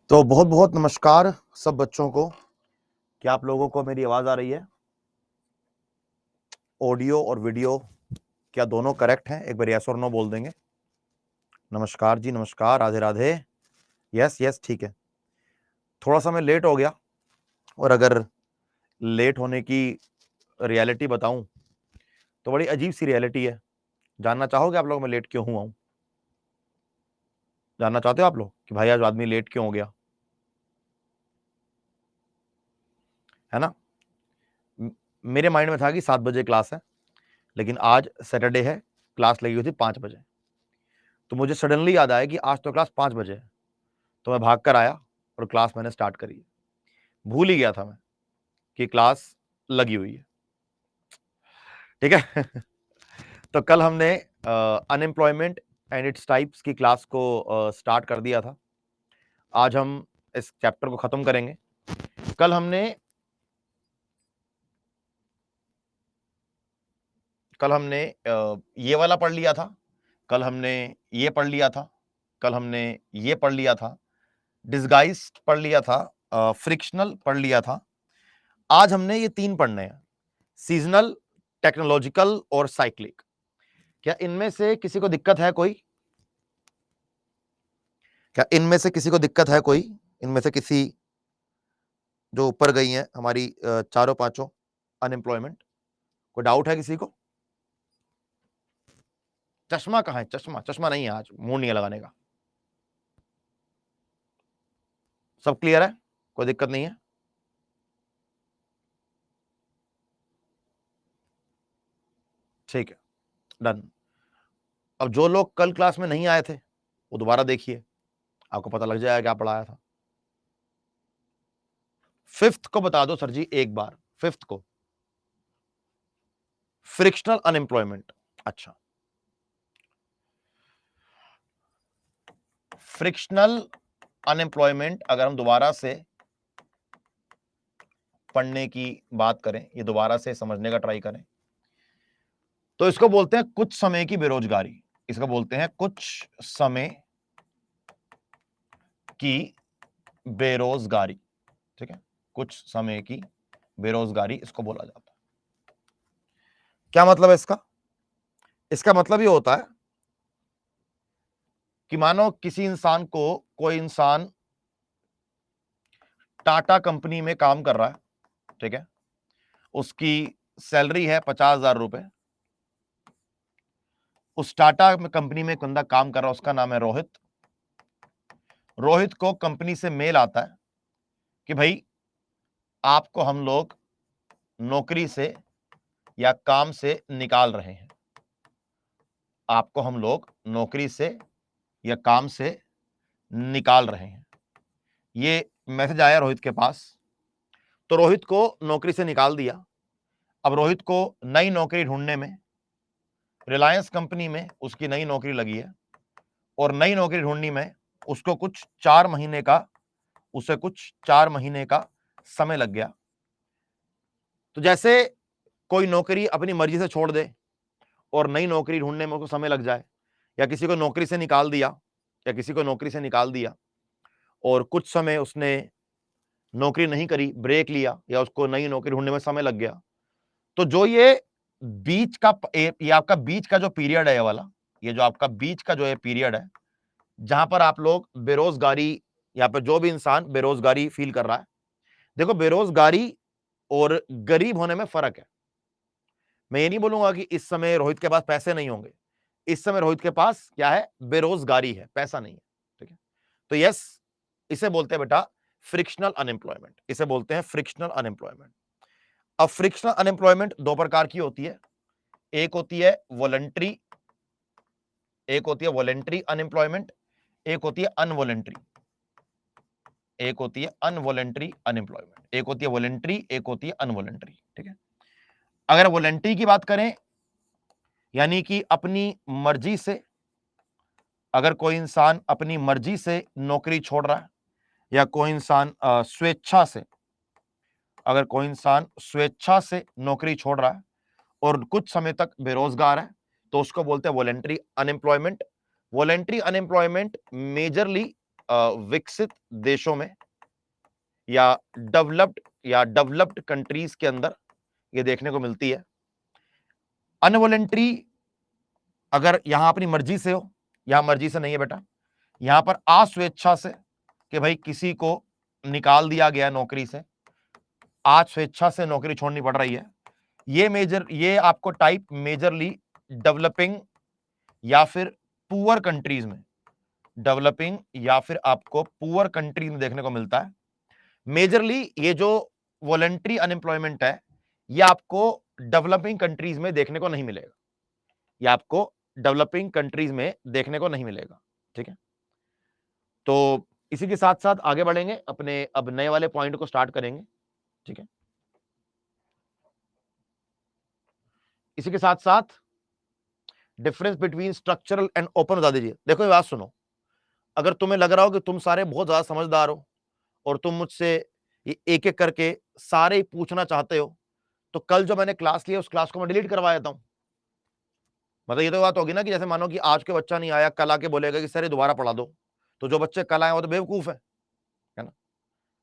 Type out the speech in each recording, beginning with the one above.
तो बहुत बहुत नमस्कार सब बच्चों को। क्या आप लोगों को मेरी आवाज आ रही है? ऑडियो और वीडियो क्या दोनों करेक्ट हैं? एक बार यस और नो बोल देंगे। नमस्कार जी, नमस्कार, राधे राधे। यस यस, ठीक है। थोड़ा सा मैं लेट हो गया, और अगर लेट होने की रियलिटी बताऊं तो बड़ी अजीब सी रियलिटी है। जानना चाहोगे आप लोग मैं लेट क्यों हुआ हूं? जानना चाहते हो आप लोग कि भाई आज आदमी लेट क्यों हो गया, है ना? मेरे माइंड में था कि 7 बजे क्लास है, लेकिन आज सैटरडे है, क्लास लगी हुई थी 5 बजे। तो मुझे सडनली याद आया कि आज तो क्लास 5 बजे है। तो मैं भाग कर आया और क्लास मैंने स्टार्ट करी। भूल ही गया था मैं कि क्लास लगी हुई है। ठीक है। तो कल हमने अनएम्प्लॉयमेंट एंड इट्स टाइप्स की क्लास को स्टार्ट कर दिया था। आज हम इस चैप्टर को खत्म करेंगे। कल हमने ये वाला पढ़ लिया था, कल हमने ये पढ़ लिया था, कल हमने ये पढ़ लिया था, डिस्गाइज्ड पढ़ लिया था, फ्रिक्शनल पढ़ लिया था। आज हमने ये 3 पढ़ने हैं, सीजनल, टेक्नोलॉजिकल और साइक्लिक। क्या इनमें से किसी को दिक्कत है कोई? क्या इनमें से किसी को दिक्कत है कोई? इनमें से किसी जो ऊपर गई हैं हमारी चारों पांचों अनएम्प्लॉयमेंट, कोई डाउट है किसी को? चश्मा कहाँ है? चश्मा चश्मा नहीं है, आज मूड नहीं है लगाने का। सब क्लियर है? कोई दिक्कत नहीं है? ठीक है, डन। अब जो लोग कल क्लास में नहीं आए थे वो दोबारा देखिए, आपको पता लग जाएगा क्या पढ़ाया था। फिफ्थ को बता दो सर जी एक बार, फिफ्थ को फ्रिक्शनल अनएम्प्लॉयमेंट। अच्छा, फ्रिक्शनल अनएम्प्लॉयमेंट अगर हम दोबारा से पढ़ने की बात करें, ये दोबारा से समझने का ट्राई करें, तो इसको बोलते हैं कुछ समय की बेरोजगारी। इसको बोलते हैं कुछ समय की बेरोजगारी। ठीक है, कुछ समय की बेरोजगारी इसको बोला जाता है। क्या मतलब है इसका? इसका मतलब ये होता है कि मानो किसी इंसान को, कोई इंसान टाटा कंपनी में काम कर रहा है, ठीक है, उसकी सैलरी है 50,000 रुपए। उस टाटा कंपनी में एक बंदा काम कर रहा है, उसका नाम है रोहित। रोहित को कंपनी से मेल आता है कि भाई आपको हम लोग नौकरी से या काम से निकाल रहे हैं, आपको हम लोग नौकरी से या काम से निकाल रहे हैं। ये मैसेज आया रोहित के पास, तो रोहित को नौकरी से निकाल दिया। अब रोहित को नई नौकरी ढूंढने में रिलायंस कंपनी में उसकी नई नौकरी लगी है, और नई नौकरी ढूंढने में उसको कुछ 4 महीने का समय लग गया। तो जैसे कोई नौकरी अपनी मर्जी से छोड़ दे और नई नौकरी ढूंढने में उसको समय लग जाए, या किसी को नौकरी से निकाल दिया, या किसी को नौकरी से निकाल दिया और कुछ समय उसने नौकरी नहीं करी, ब्रेक लिया, या उसको नई नौकरी ढूंढने में समय लग गया, तो जो ये बीच का ये आपका बीच का जो पीरियड है, ये वाला, ये जो आपका बीच का जो है पीरियड है, जहां पर आप लोग बेरोजगारी, यहां पर जो भी इंसान बेरोजगारी फील कर रहा है, देखो बेरोजगारी और गरीब होने में फर्क है। मैं ये नहीं बोलूंगा कि इस समय रोहित के पास पैसे नहीं होंगे, इस समय रोहित के पास क्या है? बेरोजगारी है, पैसा नहीं है। ठीक है, तो यस, इसे बोलते हैं बेटा फ्रिक्शनल अनएम्प्लॉयमेंट, इसे बोलते हैं फ्रिक्शनल अनएम्प्लॉयमेंट। अब फ्रिक्शनल अनएम्प्लॉयमेंट दो प्रकार की होती है, एक होती है वॉलंटरी, एक होती है वॉलंटरी अनएम्प्लॉयमेंट, एक होती है अनवॉलंटरी, एक होती है अनवॉलंटरी अनएम्प्लॉयमेंट, एक होती है वॉलंटरी, एक होती है अनवॉलंटरी। ठीक है, अगर वॉलंटरी की बात करें, यानी कि अपनी मर्जी से, अगर कोई इंसान अपनी मर्जी से नौकरी छोड़ रहा है, या कोई इंसान स्वेच्छा से, अगर कोई इंसान स्वेच्छा से नौकरी छोड़ रहा है और कुछ समय तक बेरोजगार है, तो उसको बोलते हैं voluntary unemployment. Voluntary unemployment majorly विकसित देशों में या डेवलप्ड कंट्रीज के अंदर ये देखने को मिलती है। अनवॉलेंट्री अगर यहां अपनी मर्जी से हो, यहां मर्जी से नहीं है बेटा, यहां पर अस्वेच्छा से कि भाई किसी को निकाल दिया गया नौकरी से, आज स्वेच्छा से नौकरी छोड़नी पड़ रही है, ये आपको टाइप मेजरली डेवलपिंग या फिर पुअर कंट्रीज में, डेवलपिंग या फिर आपको पुअर कंट्रीज में देखने को मिलता है। मेजरली ये जो वॉलंटरी अनएम्प्लॉयमेंट है ये आपको डेवलपिंग कंट्रीज में देखने को नहीं मिलेगा, ये आपको डेवलपिंग कंट्रीज में देखने को नहीं मिलेगा। ठीक है, तो इसी के साथ साथ आगे बढ़ेंगे, अपने अब नए वाले पॉइंट को स्टार्ट करेंगे। ठीक है, इसी के साथ साथ difference between structural and open बता दीजिए। देखो ये बात सुनो, अगर तुम्हें लग रहा हो कि तुम सारे बहुत ज्यादा समझदार हो और तुम मुझसे एक एक करके सारे ही पूछना चाहते हो, तो कल जो मैंने क्लास लिया उस क्लास को मैं डिलीट करवा देता हूं। मतलब ये तो बात होगी ना कि जैसे मानो कि आज के बच्चा नहीं आया, कल आके बोलेगा कि सर ये दोबारा पढ़ा दो, तो जो बच्चे कल आए वो तो बेवकूफ है ना।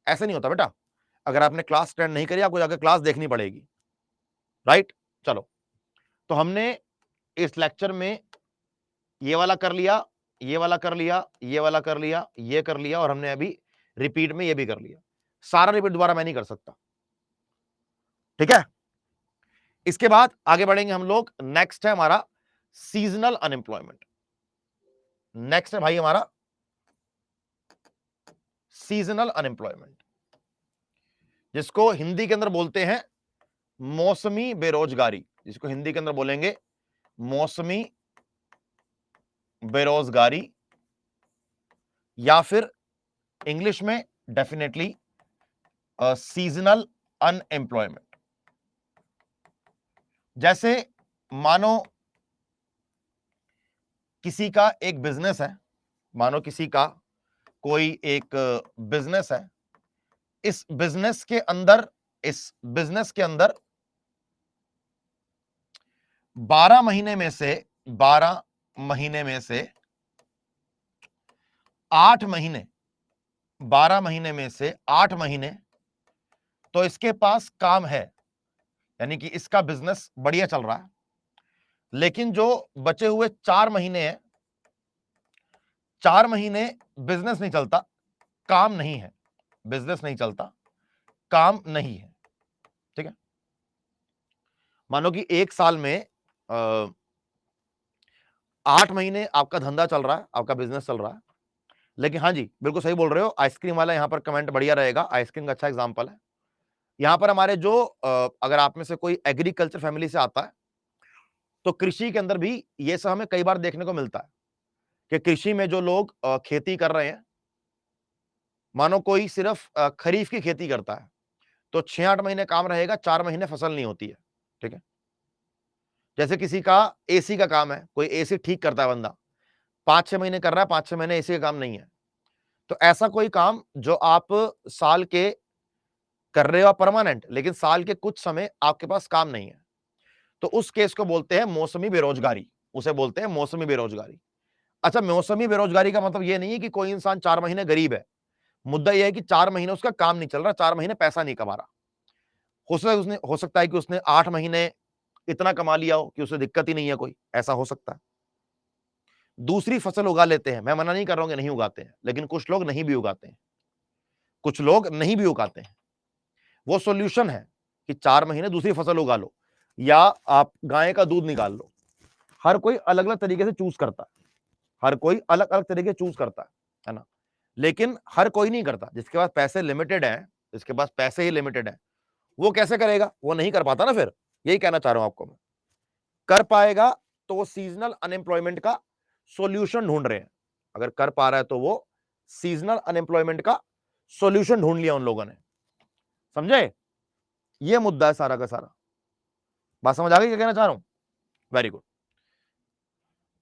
ऐसे नहीं होता बेटा, अगर आपने क्लास अटेंड नहीं करी आपको जाकर क्लास देखनी पड़ेगी, राइट। चलो, तो हमने इस लेक्चर में ये वाला कर लिया, ये वाला कर लिया, ये वाला कर लिया, ये कर लिया, और हमने अभी रिपीट में ये भी कर लिया। सारा रिपीट दोबारा मैं नहीं कर सकता। ठीक है, इसके बाद आगे बढ़ेंगे हम लोग। नेक्स्ट है हमारा सीजनल अनएम्प्लॉयमेंट। नेक्स्ट है भाई हमारा सीजनल अनएम्प्लॉयमेंट, जिसको हिंदी के अंदर बोलते हैं मौसमी बेरोजगारी, जिसको हिंदी के अंदर बोलेंगे मौसमी बेरोजगारी, या फिर इंग्लिश में डेफिनेटली सीजनल अनएम्प्लॉयमेंट। जैसे मानो किसी का एक बिजनेस है, मानो किसी का कोई एक बिजनेस है, इस बिजनेस के अंदर 12 महीने में से 8 महीने, 12 महीने में से 8 महीने तो इसके पास काम है, यानी कि इसका बिजनेस बढ़िया चल रहा है। लेकिन जो बचे हुए 4 महीने हैं, 4 महीने बिजनेस नहीं चलता, काम नहीं है, बिजनेस नहीं चलता, काम नहीं है। ठीक है, मानो कि एक साल में 8 महीने आपका धंधा चल रहा है, आपका बिजनेस चल रहा है, लेकिन हाँ जी बिल्कुल सही बोल रहे हो, आइसक्रीम वाला यहां पर कमेंट बढ़िया रहेगा, आइसक्रीम का अच्छा एग्जांपल है। यहां पर हमारे जो अगर आप में से कोई एग्रीकल्चर फैमिली से आता है तो कृषि के अंदर भी ये सब हमें कई बार देखने को मिलता है कि कृषि में जो लोग खेती कर रहे हैं, मानो कोई सिर्फ खरीफ की खेती करता है तो 6-8 महीने काम रहेगा, 4 महीने फसल नहीं होती है। ठीक है, जैसे किसी का एसी का काम है, कोई एसी ठीक करता है बंदा, 5-6 महीने कर रहा है, 5-6 महीने एसी का काम नहीं है। तो ऐसा कोई काम जो आप साल के कर रहे हो परमानेंट, लेकिन साल के कुछ समय आपके पास काम नहीं है, तो उस केस को बोलते हैं मौसमी बेरोजगारी, उसे बोलते हैं मौसमी बेरोजगारी। अच्छा, मौसमी बेरोजगारी का मतलब यह नहीं है कि कोई इंसान 4 महीने गरीब है, मुद्दा यह है कि 4 महीने उसका काम नहीं चल रहा, 4 महीने पैसा नहीं कमा रहा। हो सकता है कि उसने 8 महीने इतना कमा लिया हो कि उसे दिक्कत ही नहीं है कोई, ऐसा हो सकता है। दूसरी फसल उगा लेते हैं, मैं मना नहीं कर रहा हूं कि नहीं उगाते हैं, लेकिन कुछ लोग नहीं भी उगाते हैं, कुछ लोग नहीं भी उगाते हैं। वो सॉल्यूशन है कि 4 महीने दूसरी फसल उगा लो या आप गाय का दूध निकाल लो। हर कोई अलग अलग तरीके से चूज करता है, हर कोई अलग अलग तरीके चूज करता है ना, लेकिन हर कोई नहीं करता। जिसके पास पैसे लिमिटेड हैं, जिसके पास पैसे ही लिमिटेड हैं, वो कैसे करेगा, वो नहीं कर पाता ना। फिर यही कहना चाह रहा हूं आपको मैं, कर पाएगा तो वो सीजनल अनएम्प्लॉयमेंट का सॉल्यूशन ढूंढ रहे हैं। अगर कर पा रहा है तो वो सीजनल अनएम्प्लॉयमेंट का सॉल्यूशन ढूंढ लिया उन लोगों ने। समझे, ये मुद्दा है सारा का सारा। बात समझ आ गई क्या कहना चाह रहा हूं? Very good.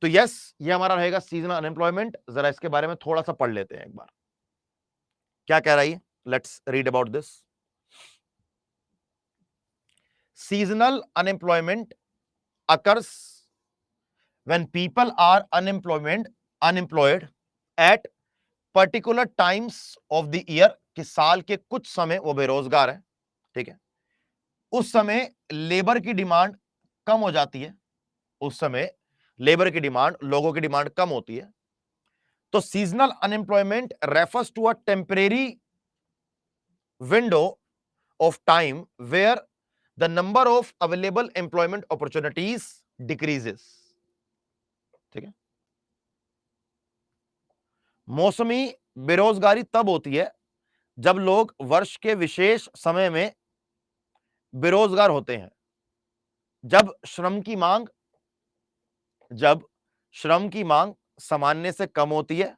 तो यस, ये हमारा रहेगा सीजनल अनएम्प्लॉयमेंट। जरा इसके बारे में थोड़ा सा पढ़ लेते हैं एक बार, क्या कह रही है। Let's read about this. Seasonal unemployment occurs when people are unemployed at particular times of the year, कि साल के कुछ समय वो बेरोजगार है, ठीक है, उस समय लेबर की डिमांड कम हो जाती है, उस समय लेबर की डिमांड, लोगों की डिमांड कम होती है। तो seasonal unemployment refers to a temporary window of time where the number of available employment opportunities decreases, ठीक है। मौसमी बेरोजगारी तब होती है जब लोग वर्ष के विशेष समय में बेरोजगार होते हैं, जब श्रम की मांग सामान्य से कम होती है।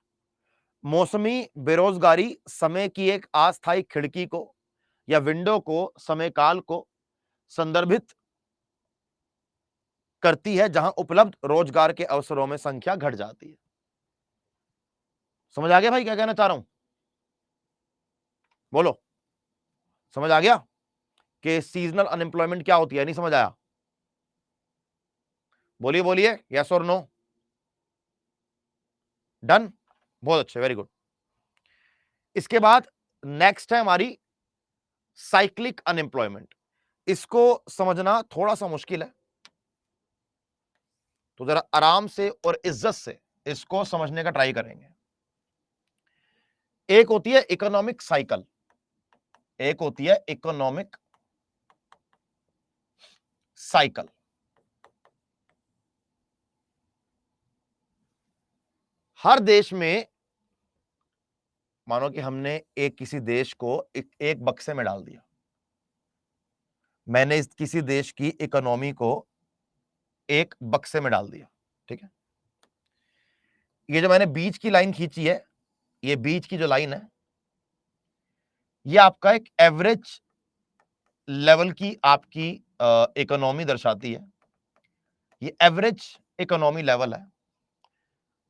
मौसमी बेरोजगारी समय की एक अस्थायी खिड़की को या विंडो को, समय काल को संदर्भित करती है जहां उपलब्ध रोजगार के अवसरों में संख्या घट जाती है। समझ आ गया भाई क्या कहना चाह रहा हूं? बोलो, समझ आ गया कि सीजनल अनएम्प्लॉयमेंट क्या होती है? नहीं समझ आया? बोलिए बोलिए, यस और नो? डन, बहुत अच्छे, वेरी गुड। इसके बाद नेक्स्ट है हमारी साइक्लिक अनएम्प्लॉयमेंट। इसको समझना थोड़ा सा मुश्किल है, तो जरा आराम से और इज्जत से इसको समझने का ट्राई करेंगे। एक होती है इकोनॉमिक साइकिल, एक होती है इकोनॉमिक साइकिल। हर देश में, मानो कि हमने किसी देश को एक बक्से में डाल दिया, मैंने इस किसी देश की इकोनॉमी को एक बक्से में डाल दिया, ठीक है। ये जो मैंने बीच की लाइन खींची है, ये बीच की जो लाइन है, ये आपका एक एवरेज लेवल की आपकी इकोनॉमी दर्शाती है। ये एवरेज इकोनॉमी लेवल है।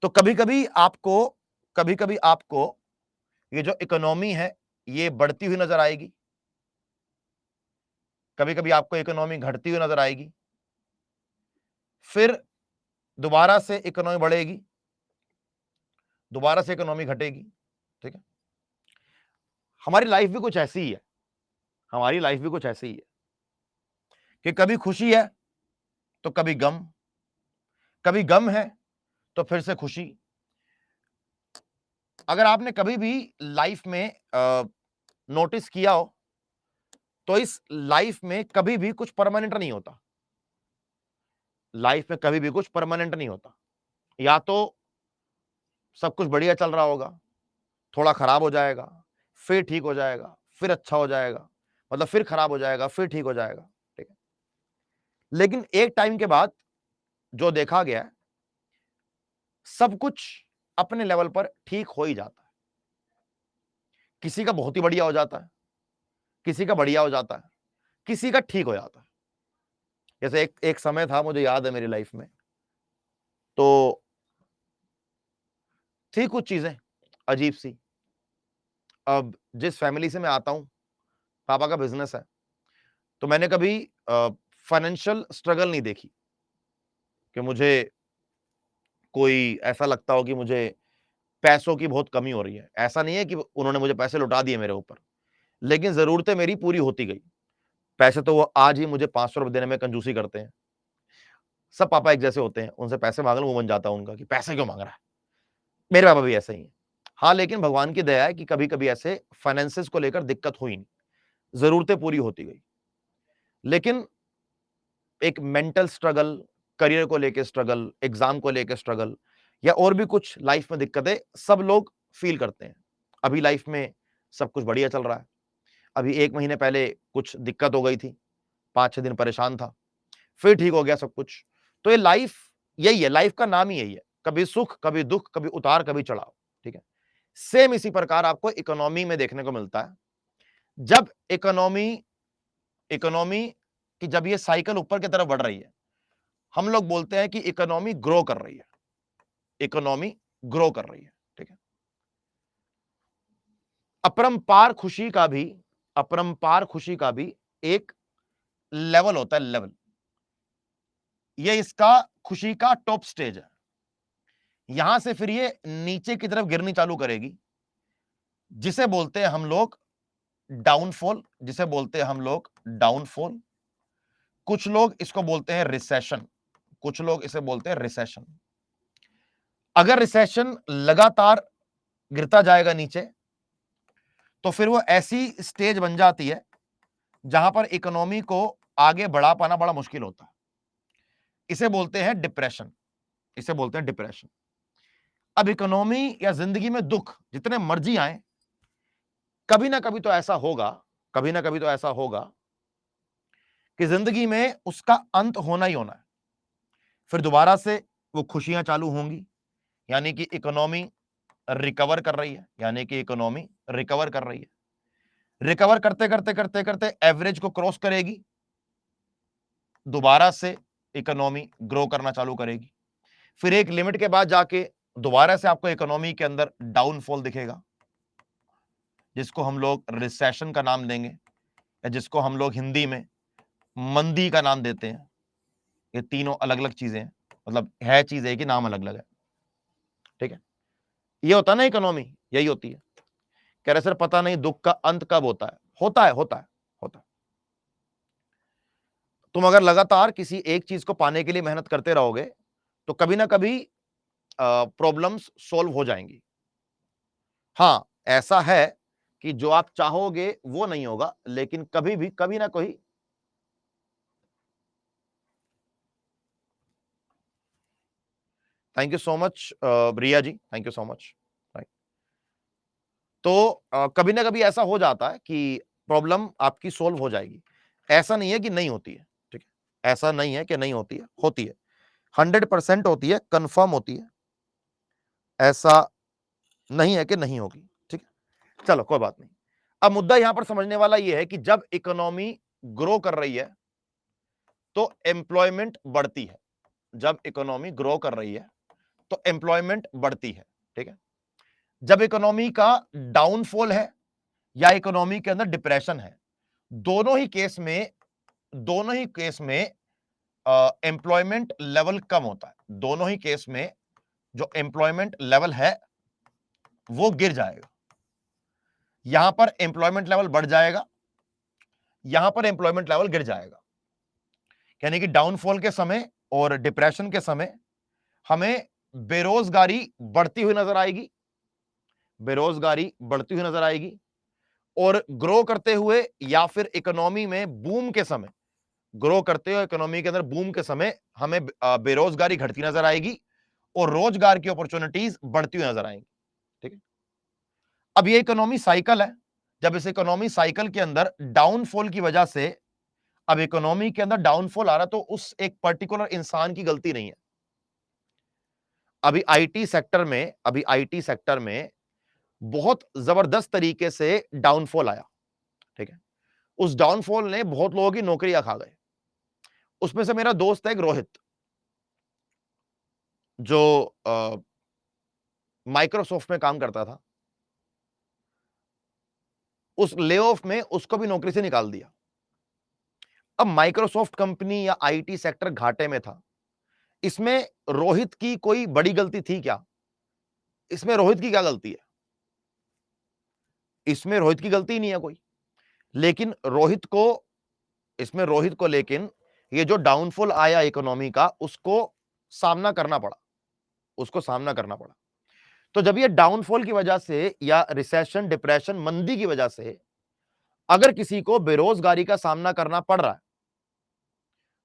तो कभी कभी आपको ये जो इकोनॉमी है ये बढ़ती हुई नजर आएगी, कभी कभी आपको इकोनॉमी घटती हुई नजर आएगी, फिर दोबारा से इकोनॉमी बढ़ेगी, दोबारा से इकोनॉमी घटेगी, ठीक है। हमारी लाइफ भी कुछ ऐसी ही है, हमारी लाइफ भी कुछ ऐसी ही है कि कभी खुशी है तो कभी गम है तो फिर से खुशी। अगर आपने कभी भी लाइफ में नोटिस किया हो तो इस लाइफ में कभी भी कुछ परमानेंट नहीं होता, लाइफ में कभी भी कुछ परमानेंट नहीं होता। या तो सब कुछ बढ़िया चल रहा होगा, थोड़ा खराब हो जाएगा, फिर ठीक हो जाएगा, फिर अच्छा हो जाएगा, मतलब फिर खराब हो जाएगा, फिर ठीक हो जाएगा, ठीक है। लेकिन एक टाइम के बाद जो देखा गया है, सब कुछ अपने लेवल पर ठीक हो ही जाता है। किसी का बहुत ही बढ़िया हो जाता है, किसी का बढ़िया हो जाता है, किसी का ठीक हो जाता है। जैसे एक समय था, मुझे याद है मेरी लाइफ में, तो थी कुछ चीजें अजीब सी। अब जिस फैमिली से मैं आता हूं, पापा का बिजनेस है, तो मैंने कभी फाइनेंशियल स्ट्रगल नहीं देखी कि मुझे कोई ऐसा लगता हो कि मुझे पैसों की बहुत कमी हो रही है। ऐसा नहीं है कि उन्होंने मुझे पैसे लौटा दिए मेरे ऊपर, लेकिन जरूरतें मेरी पूरी होती गई। पैसे तो वो आज ही मुझे 500 रुपए देने में कंजूसी करते हैं। सब पापा एक जैसे होते हैं, उनसे पैसे मांग लो मुंह बन जाता है उनका कि पैसे क्यों मांग रहा है। मेरे पापा भी ऐसे ही हैं। हाँ, लेकिन भगवान की दया है कि कभी कभी ऐसे फाइनेंसेस को लेकर दिक्कत हुई नहीं, जरूरतें पूरी होती गई। लेकिन एक मेंटल स्ट्रगल, करियर को लेकर स्ट्रगल, एग्जाम को लेकर स्ट्रगल, या और भी कुछ लाइफ में दिक्कतें सब लोग फील करते हैं। अभी लाइफ में सब कुछ बढ़िया चल रहा है, अभी 1 महीने पहले कुछ दिक्कत हो गई थी, 5-6 दिन परेशान था, फिर ठीक हो गया सब कुछ। तो ये लाइफ यही है, लाइफ का नाम ही यही है, कभी सुख, कभी दुख, कभी उतार, कभी चढ़ाव, ठीक है। सेम इसी प्रकार आपको इकोनॉमी में देखने को मिलता है। जब इकोनॉमी की जब ये साइकिल ऊपर की तरफ बढ़ रही है, हम लोग बोलते हैं कि इकोनॉमी ग्रो कर रही है, इकोनॉमी ग्रो कर रही है, ठीक है। अपरंपार खुशी का भी एक लेवल होता है, लेवल। ये इसका खुशी का टॉप स्टेज है। यहां से फिर ये नीचे की तरफ गिरनी चालू करेगी, जिसे बोलते हैं हम लोग डाउनफॉल, जिसे बोलते हैं हम लोग डाउनफॉल। कुछ लोग इसको बोलते हैं रिसेशन, कुछ लोग इसे बोलते हैं रिसेशन। अगर रिसेशन लगातार गिरता जाएगा नीचे, तो फिर वो ऐसी स्टेज बन जाती है जहां पर इकोनॉमी को आगे बढ़ा पाना बड़ा मुश्किल होता है। इसे बोलते हैं डिप्रेशन, इसे बोलते हैं डिप्रेशन। अब इकोनॉमी या जिंदगी में दुख जितने मर्जी आए, कभी ना कभी तो ऐसा होगा, कभी ना कभी तो ऐसा होगा कि जिंदगी में उसका अंत होना ही होना है। फिर दोबारा से वो खुशियां चालू होंगी, यानी कि इकोनॉमी रिकवर कर रही है, यानी कि इकोनॉमी रिकवर कर रही है। रिकवर करते करते करते करते एवरेज को क्रॉस करेगी, दोबारा से इकोनॉमी ग्रो करना चालू करेगी। फिर एक लिमिट के बाद जाके दोबारा से आपको इकोनॉमी के अंदर डाउनफॉल दिखेगा, जिसको हम लोग रिसेशन का नाम देंगे, या जिसको हम लोग हिंदी में मंदी का नाम देते हैं। ये तीनों अलग अलग चीजें हैं, मतलब है चीज है कि नाम अलग अलग है, ठीक है। ये होता है ना इकोनॉमी, यही होती है। कह रहे सर पता नहीं दुख का अंत कब होता है। होता है, होता है, होता है। तुम अगर लगातार किसी एक चीज को पाने के लिए मेहनत करते रहोगे, तो कभी ना कभी प्रॉब्लम्स सॉल्व हो जाएंगी। हाँ, ऐसा है कि जो आप चाहोगे वो नहीं होगा, लेकिन कभी भी कभी ना कोई thank you so much Riya ji, thank you so much. तो कभी ना कभी ऐसा हो जाता है कि प्रॉब्लम आपकी सोल्व हो जाएगी। ऐसा नहीं है कि नहीं होती है, ठीक है, ऐसा नहीं है कि नहीं होती है, होती है, 100% होती है, कंफर्म होती है। ऐसा नहीं है कि नहीं होगी, ठीक है। चलो कोई बात नहीं। अब मुद्दा यहां पर समझने वाला यह है कि जब इकोनॉमी ग्रो कर रही है तो एम्प्लॉयमेंट बढ़ती है। जब इकोनॉमी ग्रो कर रही है तो एम्प्लॉयमेंट बढ़ती है, ठीक है। जब इकोनॉमी का डाउनफॉल है या इकोनॉमी के अंदर डिप्रेशन है, दोनों ही केस में, दोनों ही केस में एम्प्लॉयमेंट लेवल कम होता है। दोनों ही केस में जो एम्प्लॉयमेंट लेवल है वो गिर जाएगा। यहां पर एम्प्लॉयमेंट लेवल बढ़ जाएगा, यहां पर एम्प्लॉयमेंट लेवल गिर जाएगा। यानी कि डाउनफॉल के समय और डिप्रेशन के समय हमें बेरोजगारी बढ़ती हुई नजर आएगी, बेरोजगारी बढ़ती हुई नजर आएगी। और ग्रो करते हुए या फिर इकोनॉमी में बूम के समय, ग्रो करते हुए इकोनॉमी के अंदर बूम के समय हमें बेरोजगारी घटती नजर आएगी और रोजगार की अपॉर्चुनिटीज बढ़ती हुई नजर आएंगी, ठीक है। अब ये इकोनॉमी साइकिल है। जब इस इकोनॉमी साइकिल के अंदर डाउनफॉल की वजह से, अब इकोनॉमी के अंदर डाउनफॉल आ रहा, तो उस एक पर्टिकुलर इंसान की गलती नहीं है। अभी आईटी सेक्टर में, अभी आईटी सेक्टर में बहुत जबरदस्त तरीके से डाउनफॉल आया, ठीक है। उस डाउनफॉल ने बहुत लोगों की नौकरियां खा गए। उसमें से मेरा दोस्त है एक रोहित, जो माइक्रोसॉफ्ट में काम करता था। उस ले ऑफ में उसको भी नौकरी से निकाल दिया। अब माइक्रोसॉफ्ट कंपनी या आईटी सेक्टर घाटे में था। इसमें रोहित की कोई बड़ी गलती थी क्या? इसमें रोहित की क्या गलती है? इसमें रोहित की गलती ही नहीं है कोई। लेकिन रोहित को, इसमें रोहित को लेकिन ये जो डाउनफॉल आया इकोनॉमी का, उसको सामना करना पड़ा, उसको सामना करना पड़ा। तो जब ये डाउनफॉल की वजह से या रिसेशन, डिप्रेशन, मंदी की वजह से अगर किसी को बेरोजगारी का सामना करना पड़ रहा है,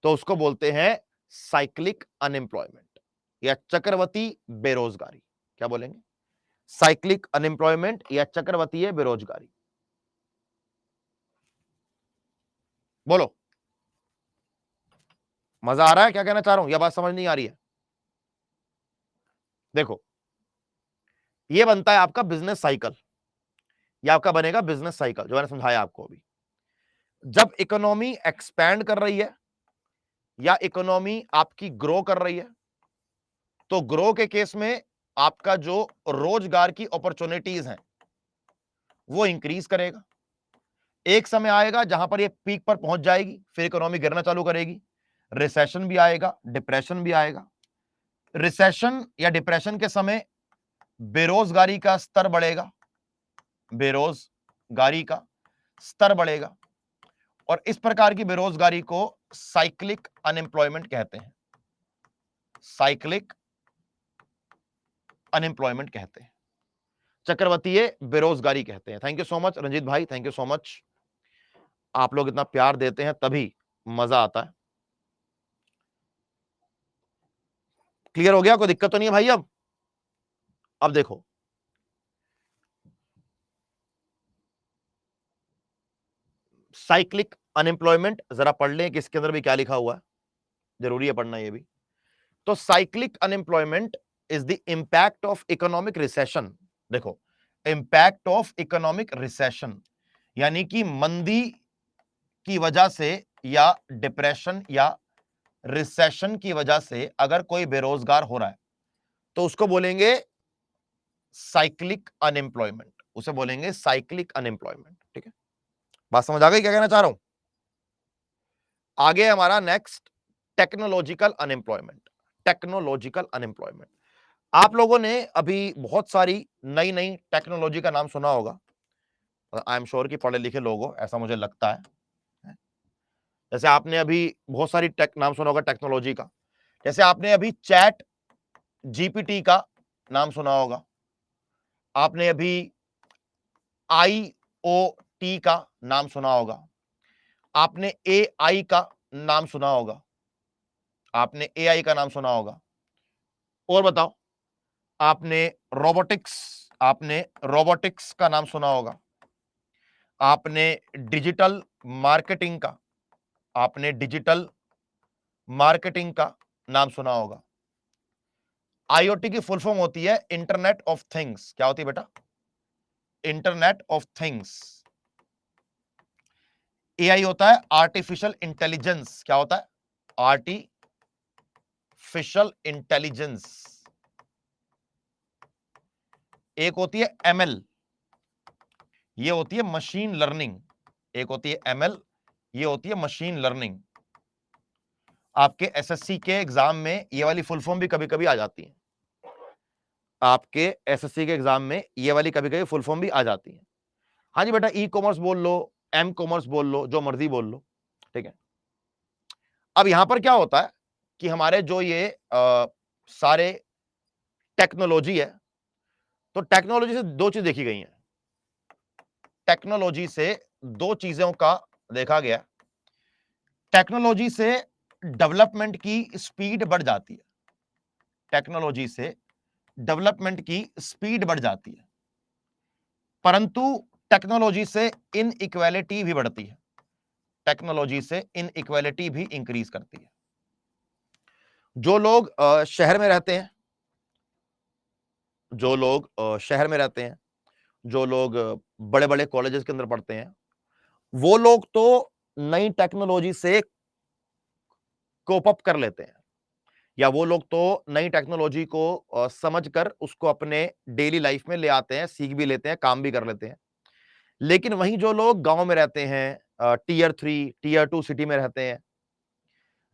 तो उसको बोलते हैं साइक्लिक अनएम्प्लॉयमेंट या चक्रवती बेरोजगारी। क्या बोलेंगे? साइक्लिक अनएम्प्लॉयमेंट या चक्रवतीय बेरोजगारी। बोलो, मजा आ रहा है क्या कहना चाह रहा हूं, या बात समझ नहीं आ रही है? देखो, ये बनता है आपका बिजनेस साइकिल, या आपका बनेगा बिजनेस साइकिल, जो मैंने समझाया आपको अभी। जब इकोनॉमी एक्सपैंड कर रही है या इकोनॉमी आपकी ग्रो कर रही है, तो ग्रो के केस में आपका जो रोजगार की अपॉर्चुनिटीज हैं वो इंक्रीज करेगा। एक समय आएगा जहां पर ये पीक पर पहुंच जाएगी, फिर इकोनॉमी गिरना चालू करेगी, रिसेशन भी आएगा, डिप्रेशन भी आएगा। रिसेशन या डिप्रेशन के समय बेरोजगारी का स्तर बढ़ेगा, बेरोजगारी का स्तर बढ़ेगा। और इस प्रकार की बेरोजगारी को साइक्लिक अनएम्प्लॉयमेंट कहते हैं, साइक्लिक अनएम्प्लॉयमेंट कहते हैं, चक्रवतीय बेरोजगारी कहते हैं। Thank you so much Ranjit भाई, थैंक यू सो मच। आप लोग इतना प्यार देते हैं तभी मजा आता है। क्लियर हो गया? कोई दिक्कत तो नहीं है भाई? अब देखो, साइक्लिक अनएम्प्लॉयमेंट जरा पढ़ लें कि इसके अंदर भी क्या लिखा हुआ है, जरूरी है पढ़ना ये भी। तो cyclic unemployment is the impact of economic recession. देखो, इंपैक्ट ऑफ इकोनॉमिक रिसेशन यानी कि मंदी की वजह से या डिप्रेशन या रिसेशन की वजह से अगर कोई बेरोजगार हो रहा है तो उसको बोलेंगे साइक्लिक अनएम्प्लॉयमेंट, उसे बोलेंगे साइक्लिक अनएम्प्लॉयमेंट। ठीक है, बात समझ आ गई क्या कहना चाह रहा हूं? आगे हमारा next technological unemployment. Technological unemployment, आप लोगों ने अभी बहुत सारी नई नई टेक्नोलॉजी का नाम सुना होगा। आई एम श्योर कि पढ़े लिखे लोग हो, ऐसा मुझे लगता है। जैसे आपने अभी बहुत सारी नाम सुना होगा टेक्नोलॉजी का। जैसे आपने अभी चैट जीपीटी का नाम सुना होगा, आपने अभी IoT का नाम सुना होगा, आपने AI का नाम सुना होगा, आपने AI का नाम सुना होगा। और बताओ, आपने रोबोटिक्स का नाम सुना होगा, आपने डिजिटल मार्केटिंग का आपने डिजिटल मार्केटिंग का नाम सुना होगा। IoT की फुल फॉर्म होती है इंटरनेट ऑफ थिंग्स। क्या होती है बेटा? Internet of things. AI होता है आर्टिफिशियल इंटेलिजेंस। क्या होता है? Artificial intelligence. एक होती है ML, ये होती है मशीन लर्निंग। एक होती है ML, ये होती है मशीन लर्निंग। आपके SSC के एग्जाम में ये वाली फुल फॉर्म भी कभी कभी आ जाती है। आपके SSC के एग्जाम में ये वाली कभी कभी फुल फॉर्म भी आ जाती है। हाँ जी बेटा, ई कॉमर्स बोल लो, एम कॉमर्स बोल लो, जो मर्जी बोल लो। ठीक है, अब यहां पर क्या होता है कि हमारे जो ये सारे टेक्नोलॉजी है, तो टेक्नोलॉजी से दो चीज देखी गई हैं। टेक्नोलॉजी से दो चीजों का देखा गया। टेक्नोलॉजी से डेवलपमेंट की स्पीड बढ़ जाती है, टेक्नोलॉजी से डेवलपमेंट की स्पीड बढ़ जाती है, परंतु टेक्नोलॉजी से इनइक्वालिटी भी बढ़ती है, टेक्नोलॉजी से इनइक्वालिटी भी इंक्रीज करती है। जो लोग शहर में रहते हैं, जो लोग शहर में रहते हैं, जो लोग बड़े बड़े कॉलेजेस के अंदर पढ़ते हैं, वो लोग तो नई टेक्नोलॉजी से कोप अप कर लेते हैं, या वो लोग तो नई टेक्नोलॉजी को समझकर उसको अपने डेली लाइफ में ले आते हैं, सीख भी लेते हैं, काम भी कर लेते हैं। लेकिन वहीं जो लोग गांव में रहते हैं, Tier 3 Tier 2 सिटी में रहते हैं,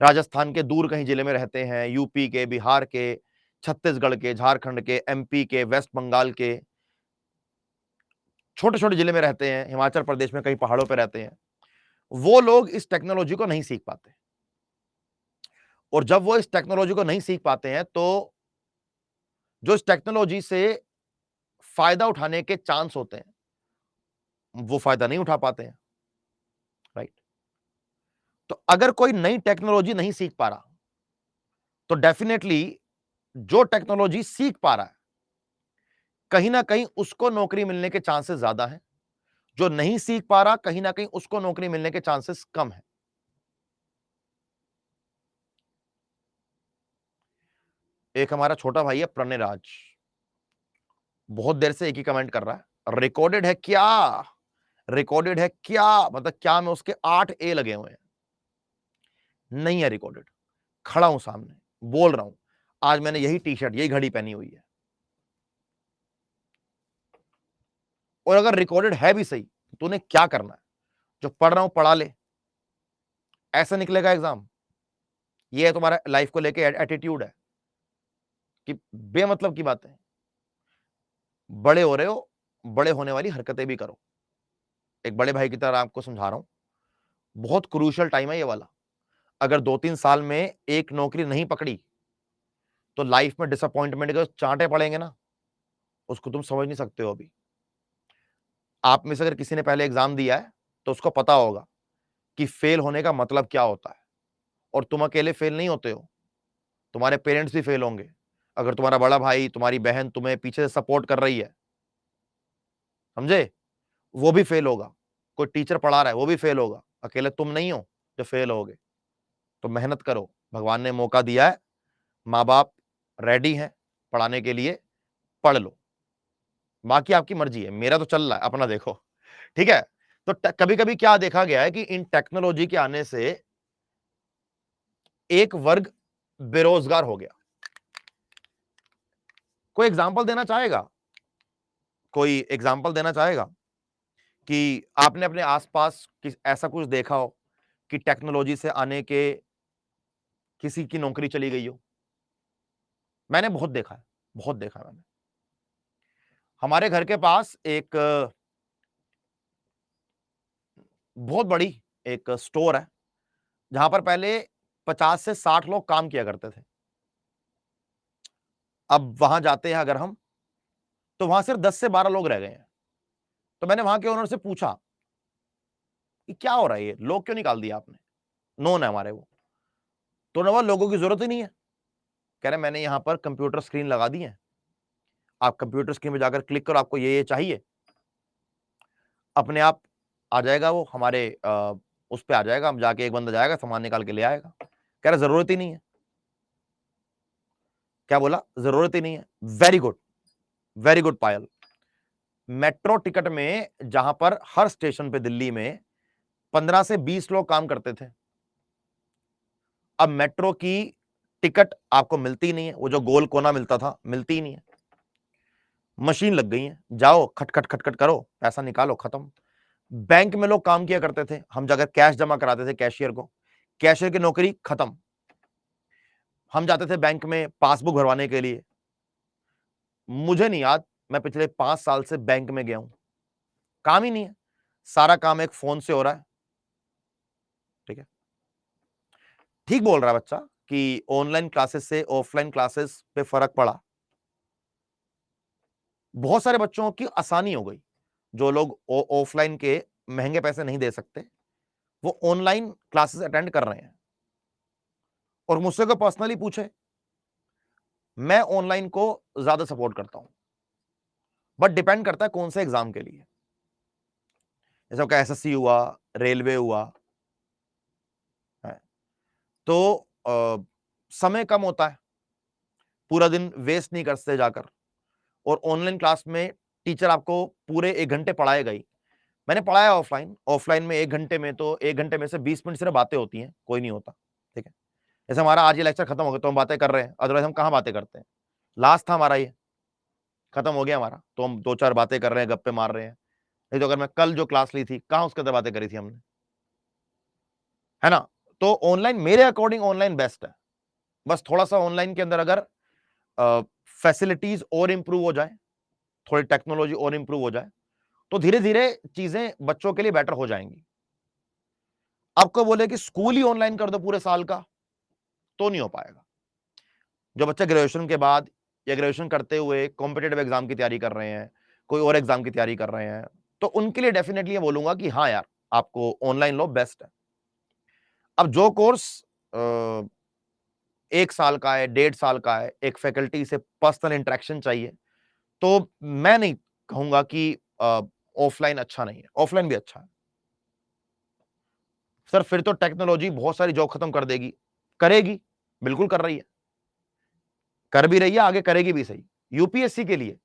राजस्थान के दूर कहीं जिले में रहते हैं, यूपी के, बिहार के, छत्तीसगढ़ के, झारखंड के, MP के, वेस्ट बंगाल के, छोटे छोटे जिले में रहते हैं, हिमाचल प्रदेश में कहीं पहाड़ों पर रहते हैं, वो लोग इस टेक्नोलॉजी को नहीं सीख पाते। और जब वो इस टेक्नोलॉजी को नहीं सीख पाते हैं तो जो इस टेक्नोलॉजी से फायदा उठाने के चांस होते हैं वो फायदा नहीं उठा पाते हैं, राइट? तो अगर कोई नई टेक्नोलॉजी नहीं सीख पा रहा तो डेफिनेटली जो टेक्नोलॉजी सीख पा रहा है कहीं ना कहीं उसको नौकरी मिलने के चांसेस ज्यादा हैं, जो नहीं सीख पा रहा कहीं ना कहीं उसको नौकरी मिलने के चांसेस कम है। एक हमारा छोटा भाई है प्रणय राज, बहुत देर से एक ही कमेंट कर रहा है, रिकॉर्डेड है क्या? रिकॉर्डेड है क्या मतलब क्या में उसके 8A लगे हुए हैं? नहीं है रिकॉर्डेड, खड़ा हूं सामने, बोल रहा हूं, आज मैंने यही टी-शर्ट यही घड़ी पहनी हुई है। और अगर रिकॉर्डेड है भी सही तो तूने क्या करना है? जो पढ़ रहा हूं पढ़ा ले, ऐसा निकलेगा एग्जाम? ये है तुम्हारा लाइफ को लेके एटीट्यूड है? कि बेमतलब की बातें, बड़े हो रहे हो, बड़े होने वाली हरकतें भी करो। एक बड़े भाई की तरह आपको समझा रहा हूं, बहुत क्रूशियल टाइम है ये वाला। अगर 2-3 साल में एक नौकरी नहीं पकड़ी तो लाइफ में डिसअपॉइंटमेंट के चांटे पड़ेंगे ना, उसको तुम समझ नहीं सकते हो। अभी आप में से अगर किसी ने पहले एग्जाम दिया है तो उसको पता होगा कि फेल होने का मतलब क्या होता है। और तुम अकेले फेल नहीं होते हो, तुम्हारे पेरेंट्स भी फेल होंगे। अगर तुम्हारा बड़ा भाई, तुम्हारी बहन तुम्हें पीछे से सपोर्ट कर रही है, समझे, वो भी फेल होगा। कोई टीचर पढ़ा रहा है, वो भी फेल होगा। अकेले तुम नहीं हो जो फेल होगे। तो मेहनत करो, भगवान ने मौका दिया है, माँ बाप रेडी हैं पढ़ाने के लिए, पढ़ लो। बाकी आपकी मर्जी है, मेरा तो चल रहा है, अपना देखो। ठीक है। तो कभी कभी क्या देखा गया है कि इन टेक्नोलॉजी के आने से एक वर्ग बेरोजगार हो गया। कोई एग्जांपल देना चाहेगा? कोई एग्जांपल देना चाहेगा कि आपने अपने आसपास ऐसा कुछ देखा हो कि टेक्नोलॉजी से आने के किसी की नौकरी चली गई हो? मैंने बहुत देखा है, बहुत देखा है मैंने। हमारे घर के पास एक बहुत बड़ी एक स्टोर है जहां पर पहले 50 से 60 लोग काम किया करते थे। अब वहां जाते हैं अगर हम, तो वहां सिर्फ 10 से 12 लोग रह गए हैं। तो मैंने वहां के ओनर से पूछा कि क्या हो रहा है, ये लोग क्यों निकाल दिया आपने? नोन है हमारे वो। तो ना, लोगों की जरूरत ही नहीं है। कह रहे मैंने यहां पर कंप्यूटर स्क्रीन लगा दी है, आप कंप्यूटर स्क्रीन में जाकर क्लिक करो, आपको ये चाहिए, अपने आप आ जाएगा। वो हमारे उस पे आ जाएगा, हम जाके एक बंदा जाएगा सामान निकाल के ले आएगा। कह रहे जरूरत ही नहीं है। क्या बोला? जरूरत ही नहीं है। वेरी गुड, वेरी गुड पायल। मेट्रो टिकट में जहां पर हर स्टेशन पे दिल्ली में 15 से 20 लोग काम करते थे, अब मेट्रो की टिकट आपको मिलती नहीं है। वो जो गोल कोना मिलता था, मिलती ही नहीं है। मशीन लग गई है, जाओ खटखट खटखट करो, पैसा निकालो, खत्म। बैंक में लोग काम किया करते थे, हम जाकर कैश जमा कराते थे कैशियर को, कैशियर की नौकरी खत्म। हम जाते थे बैंक में पासबुक भरवाने के लिए। मुझे नहीं याद, मैं पिछले 5 साल से बैंक में गया हूं, काम ही नहीं है। सारा काम एक फोन से हो रहा है। ठीक है, ठीक बोल रहा है बच्चा कि ऑनलाइन क्लासेस से ऑफलाइन क्लासेस पे फर्क पड़ा। बहुत सारे बच्चों की आसानी हो गई। जो लोग ऑफलाइन के महंगे पैसे नहीं दे सकते, वो ऑनलाइन क्लासेस अटेंड कर रहे हैं। और मुझसे को पर्सनली पूछे, मैं ऑनलाइन को ज्यादा सपोर्ट करता हूं, बट डिपेंड करता है कौन से एग्जाम के लिए। जैसे आपका एसएससी हुआ, रेलवे हुआ है, तो समय कम होता है, पूरा दिन वेस्ट नहीं करते जाकर। और ऑनलाइन क्लास में टीचर आपको पूरे 1 घंटे पढ़ाएगा ही। मैंने पढ़ाया ऑफलाइन, ऑफलाइन में 1 घंटे में तो 1 घंटे में से 20 मिनट सिर्फ बातें होती हैं, कोई नहीं होता। ठीक है, जैसे हमारा आज ये लेक्चर खत्म हो गया तो हम बातें कर रहे हैं, अदरवाइज हम कहां बातें करते हैं? लास्ट था हमारा, ये खत्म हो गया हमारा, तो हम 2-4 बातें कर रहे हैं, गप्पे मार रहे हैं। नहीं तो अगर मैं कल जो क्लास ली थी, कहां उसके अंदर बातें करी थी हमने, है ना? तो ऑनलाइन मेरे अकॉर्डिंग ऑनलाइन बेस्ट है। बस थोड़ा सा ऑनलाइन के अंदर अगर फैसिलिटीज और इंप्रूव हो जाए, थोड़ी टेक्नोलॉजी और इंप्रूव हो जाए, तो धीरे धीरे चीजें बच्चों के लिए बेटर हो जाएंगी। आपको बोले कि स्कूल ही ऑनलाइन कर दो पूरे साल का, तो नहीं हो पाएगा। जो बच्चा ग्रेजुएशन के बाद या ग्रेजुएशन करते हुए कॉम्पिटेटिव एग्जाम की तैयारी कर रहे हैं, कोई और एग्जाम की तैयारी कर रहे हैं, तो उनके लिए डेफिनेटली ये बोलूंगा कि हाँ यार, आपको ऑनलाइन लो, बेस्ट है। अब जो कोर्स 1 साल का है, 1.5 साल का है, एक फैकल्टी से पर्सनल इंटरेक्शन चाहिए, तो मैं नहीं कहूंगा कि ऑफलाइन अच्छा नहीं है, ऑफलाइन भी अच्छा है। सर फिर तो टेक्नोलॉजी बहुत सारी जॉब खत्म कर देगी। करेगी, बिल्कुल कर रही है, कर भी रही है, आगे करेगी भी सही। यूपीएससी के लिए,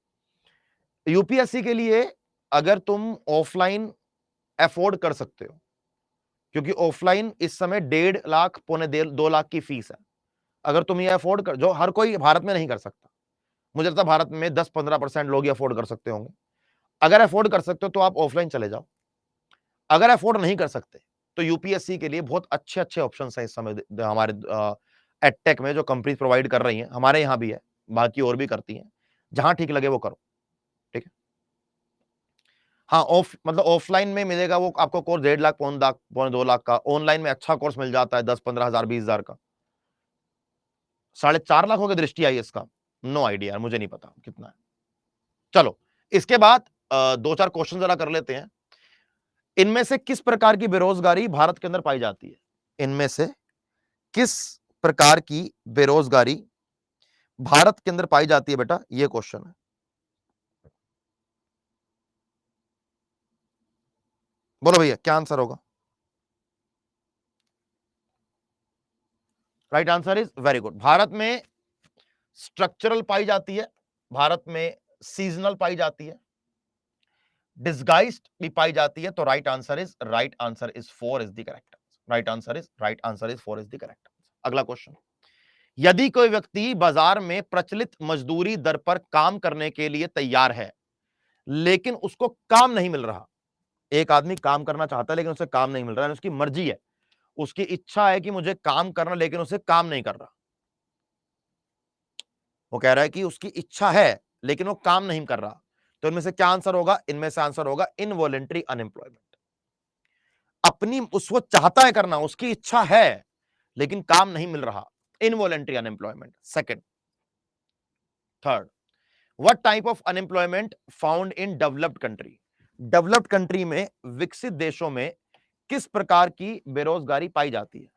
यूपीएससी के लिए अगर तुम ऑफलाइन अफोर्ड कर सकते हो, क्योंकि ऑफलाइन इस समय 1.5 लाख, 2 लाख की फीस है। अगर तुम ये अफोर्ड कर, जो हर कोई भारत में नहीं कर सकता, मुझे लगता है भारत में 10-15% लोग ही अफोर्ड कर सकते होंगे। अगर अफोर्ड कर सकते हो तो आप ऑफलाइन चले जाओ। अगर अफोर्ड नहीं कर सकते तो यूपीएससी के लिए बहुत अच्छे अच्छे ऑप्शन हैं इस समय हमारे एडटेक में, जो कंपनीज प्रोवाइड कर रही हैं। हमारे यहाँ भी है, बाकी और भी करती हैं, जहां ठीक लगे वो करो। ठीक है, हाँ, मतलब ऑफलाइन में मिलेगा वो आपको कोर्स 1.5 लाख, पौने 2 लाख का। ऑनलाइन में अच्छा कोर्स मिल जाता है 10-15 हजार, 20,000 का। 4.5 लाख हो गया दृष्टि आईएएस का। नो आइडिया, मुझे नहीं पता कितना है। चलो, इसके बाद 2-4 क्वेश्चन जरा कर लेते हैं। इनमें से किस प्रकार की बेरोजगारी भारत के अंदर पाई जाती है? इनमें से किस प्रकार की बेरोजगारी भारत के अंदर पाई जाती है बेटा, यह क्वेश्चन है। बोलो भैया, क्या आंसर होगा? Right answer is very good. Bharat में स्ट्रक्चरल पाई जाती है, भारत में सीजनल पाई जाती है, डिस्गाइज्ड भी पाई जाती है। तो right answer is 4 is the correct. Right answer is 4 is the correct. अगला क्वेश्चन, यदि कोई व्यक्ति बाजार में प्रचलित मजदूरी दर पर काम करने के लिए तैयार है लेकिन उसको काम नहीं मिल रहा, एक आदमी काम करना चाहता है लेकिन उसे काम नहीं मिल रहा है, उसकी मर्जी है, उसकी इच्छा है कि मुझे काम करना, लेकिन उसे काम नहीं कर रहा। वो कह रहा है कि उसकी इच्छा है लेकिन वो काम नहीं कर रहा। तो इनमें से क्या आंसर होगा? इनमें से आंसर होगा इनवॉलेंटरी अनएम्प्लॉयमेंट। अपनी उसको चाहता है करना, उसकी इच्छा है लेकिन काम नहीं मिल रहा, involuntary unemployment. Second, third, what type of unemployment found in developed country? Developed country में, विकसित देशों में किस प्रकार की बेरोजगारी पाई जाती है?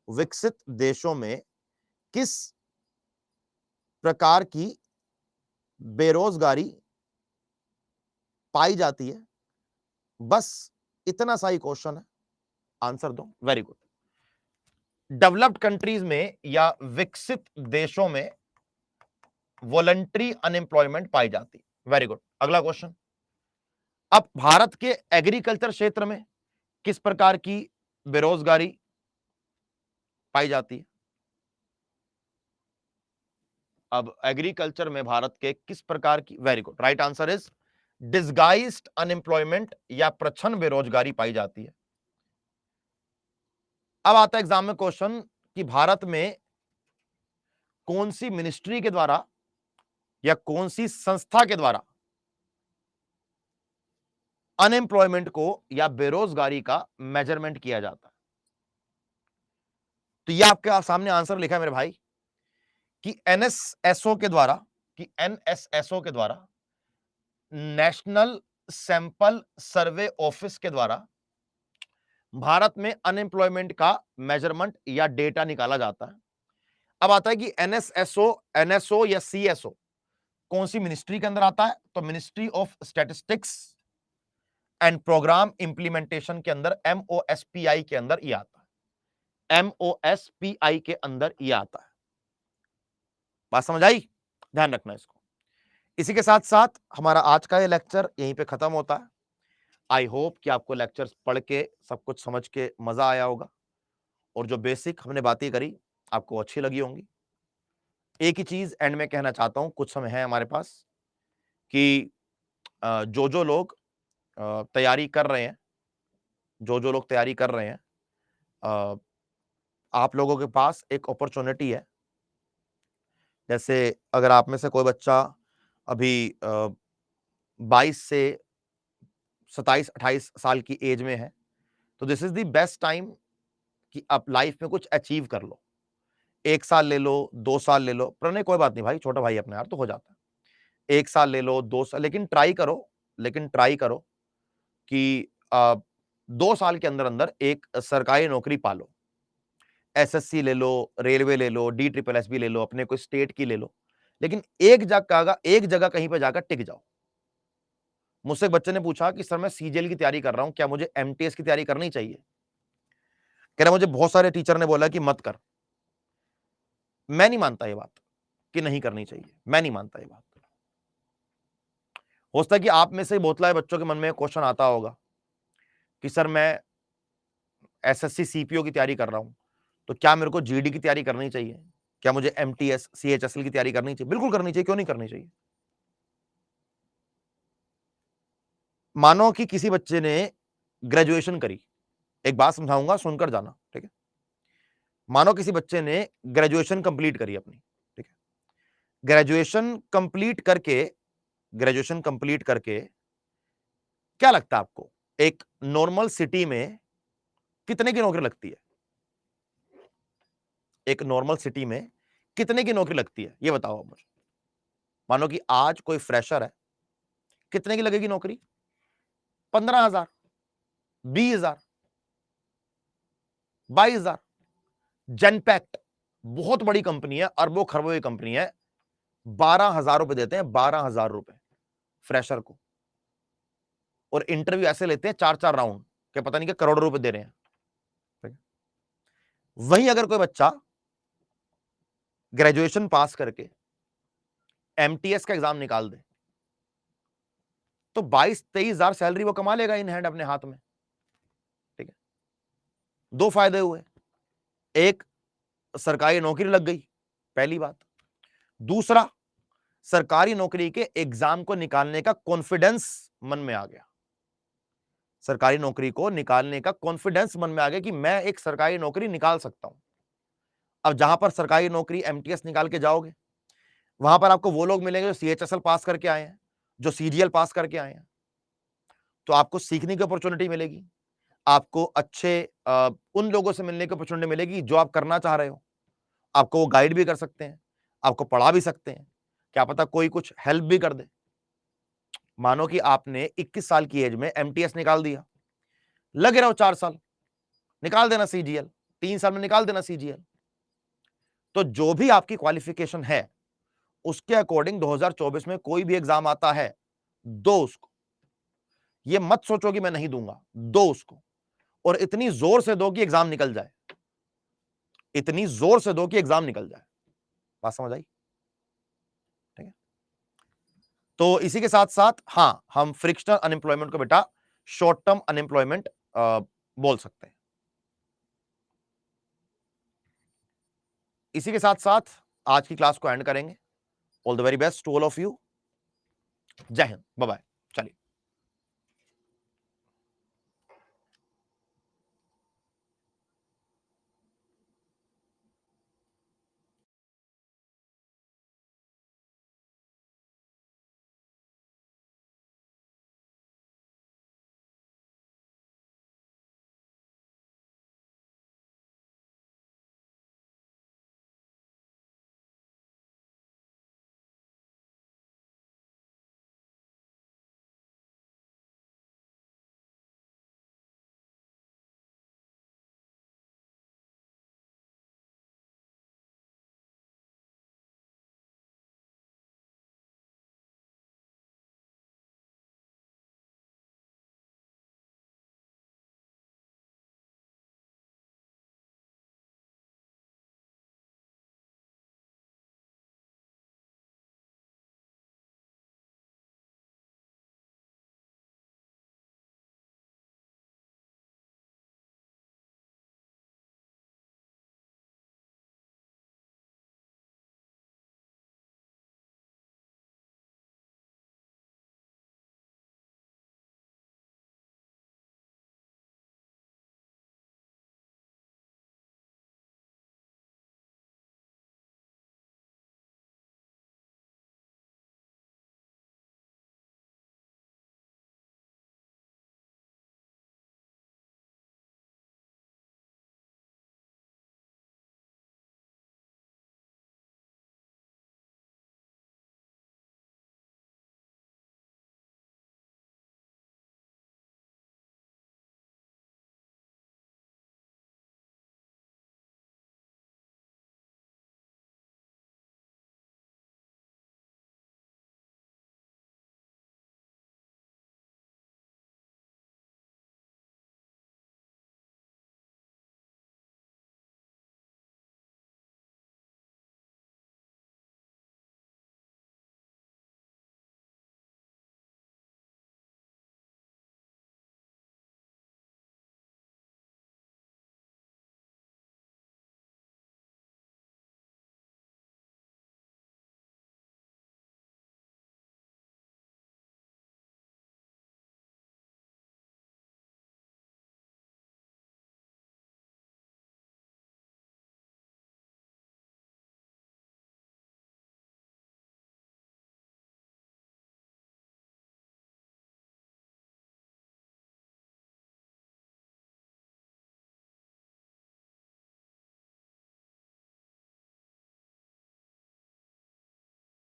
विकसित देशों में किस प्रकार की बेरोजगारी पाई जाती है? बस इतना सा ही क्वेश्चन है, आंसर दो। Very good. डेवलप्ड कंट्रीज में या विकसित देशों में वॉलंटरी अनएम्प्लॉयमेंट पाई जाती है। Very good. अगला क्वेश्चन, अब भारत के एग्रीकल्चर क्षेत्र में किस प्रकार की बेरोजगारी पाई जाती है? अब एग्रीकल्चर में भारत के किस प्रकार की, very good, right answer is disguised unemployment या प्रच्छन्न बेरोजगारी पाई जाती है। अब आता है एग्जाम में क्वेश्चन कि भारत में कौन सी मिनिस्ट्री के द्वारा या कौन सी संस्था के द्वारा अनएम्प्लॉयमेंट को या बेरोजगारी का मेजरमेंट किया जाता है? तो ये आपके सामने आंसर लिखा है मेरे भाई कि एनएसएसओ के द्वारा, नेशनल सैंपल सर्वे ऑफिस के द्वारा भारत में अनएम्प्लॉयमेंट का मेजरमेंट या डेटा निकाला जाता है। अब आता है कि एनएसएसओ, एनएसओ या सीएसओ कौन सी मिनिस्ट्री के अंदर आता है? तो ministry of statistics and programme implementation के अंदर, एमओएसपीआई के अंदर ये आता है। एमओएसपीआई के अंदर ये आता है। बात समझ आई? ध्यान रखना इसको। इसी के साथ साथ हमारा आज का ये लेक्चर यहीं पे खत्म होता है। आई होप कि आपको लेक्चर्स पढ़ के सब कुछ समझ के मजा आया होगा और जो बेसिक हमने बातें करी आपको अच्छी लगी होंगी। एक ही चीज एंड में कहना चाहता हूं, कुछ समय है हमारे पास, कि जो लोग तैयारी कर रहे हैं, जो लोग तैयारी कर रहे हैं, आप लोगों के पास एक अपॉर्चुनिटी है। जैसे अगर आप में से कोई बच्चा अभी 22 से 27-28 साल की एज में है, तो this is the best time कि आप लाइफ में कुछ अचीव कर लो। 1 साल ले लो, 2 साल ले लो, प्रणय कोई बात नहीं भाई, छोटा भाई अपने यार, तो हो जाता है। 1 साल ले लो, 2 साल, लेकिन ट्राई करो कि 2 साल के अंदर अंदर एक सरकारी नौकरी पालो। एसएससी ले लो, रेलवे ले लो, DSSB ले लो, अपने कोई स्टेट की ले लो, लेकिन एक जगह कहीं पर जाकर टिक जाओ। मुझसे एक बच्चे ने पूछा कि सर मैं सीजीएल की तैयारी कर रहा हूं, क्या मुझे एमटीएस की तैयारी करनी चाहिए? कह रहा मुझे बहुत सारे टीचर ने बोला कि मत कर। मैं नहीं मानता ये बात कि नहीं करनी चाहिए, मैं नहीं मानता ये बात। हो सकता है कि आप में से बहुत बच्चों के मन में क्वेश्चन आता होगा कि सर मैं एसएससी सीपीओ की तैयारी कर रहा हूं, तो क्या मेरे को जीडी की तैयारी करनी चाहिए? क्या मुझे एमटीएस सीएचएसएल की तैयारी करनी चाहिए? बिल्कुल करनी चाहिए, क्यों नहीं करनी चाहिए? मानो कि किसी बच्चे ने ग्रेजुएशन करी, एक बात समझाऊंगा, सुनकर जाना, ठीक है? मानो किसी बच्चे ने ग्रेजुएशन कंप्लीट करी अपनी, ठीक है? ग्रेजुएशन कंप्लीट करके क्या लगता है आपको एक नॉर्मल सिटी में कितने की नौकरी लगती है? एक नॉर्मल सिटी में कितने की नौकरी लगती है, ये बताओ मुझे। मानो कि आज कोई फ्रेशर है, कितने की लगेगी नौकरी? 15,000, 20,000, 22,000। जेनपैक्ट बहुत बड़ी कंपनी है, अरबों खरबों की कंपनी है, 12,000 रुपए देते हैं, 12,000 रुपए फ्रेशर को, और इंटरव्यू ऐसे लेते हैं 4-4 राउंड के, पता नहीं क्या करोड़ों रुपए दे रहे हैं। वहीं अगर कोई बच्चा ग्रेजुएशन पास करके एमटीएस का एग्जाम निकाल दे तो 22-23,000 सैलरी वो कमा लेगा इन हैंड अपने हाथ में। ठीक है, दो फायदे हुए, एक सरकारी नौकरी लग गई, पहली बात। दूसरा, सरकारी नौकरी के एग्जाम को निकालने का कॉन्फिडेंस मन में आ गया। सरकारी नौकरी को निकालने का कॉन्फिडेंस मन में आ गया कि मैं एक सरकारी नौकरी निकाल सकता हूं। अब जहां पर सरकारी नौकरी एमटीएस निकाल के जाओगे, वहां पर आपको वो लोग मिलेंगे जो सीएचएसएल पास करके आए हैं, जो सीजीएल पास करके आए हैं। तो आपको सीखने की अपॉर्चुनिटी मिलेगी, आपको अच्छे उन लोगों से मिलने की अपॉर्चुनिटी मिलेगी जो आप करना चाह रहे हो। आपको वो गाइड भी कर सकते हैं, आपको पढ़ा भी सकते हैं, क्या पता कोई कुछ हेल्प भी कर दे। मानो कि आपने 21 साल की एज में एमटीएस निकाल दिया, लगे रहो 4 साल, निकाल देना सीजीएल, 3 साल में निकाल देना सीजीएल। तो जो भी आपकी क्वालिफिकेशन है उसके अकॉर्डिंग 2024 में कोई भी एग्जाम आता है, दो उसको। ये मत सोचो कि मैं नहीं दूंगा, दो उसको, और इतनी जोर से दो कि एग्जाम निकल जाए, इतनी जोर से दो कि एग्जाम निकल जाए। बात समझ आई? ठीक है, तो इसी के साथ साथ हां, हम फ्रिक्शनल अनएम्प्लॉयमेंट को बेटा शॉर्ट टर्म अनएम्प्लॉयमेंट बोल सकते हैं। इसी के साथ साथ आज की क्लास को एंड करेंगे। All the very best to all of you. जय हिंद, बाय बाय। चलिए।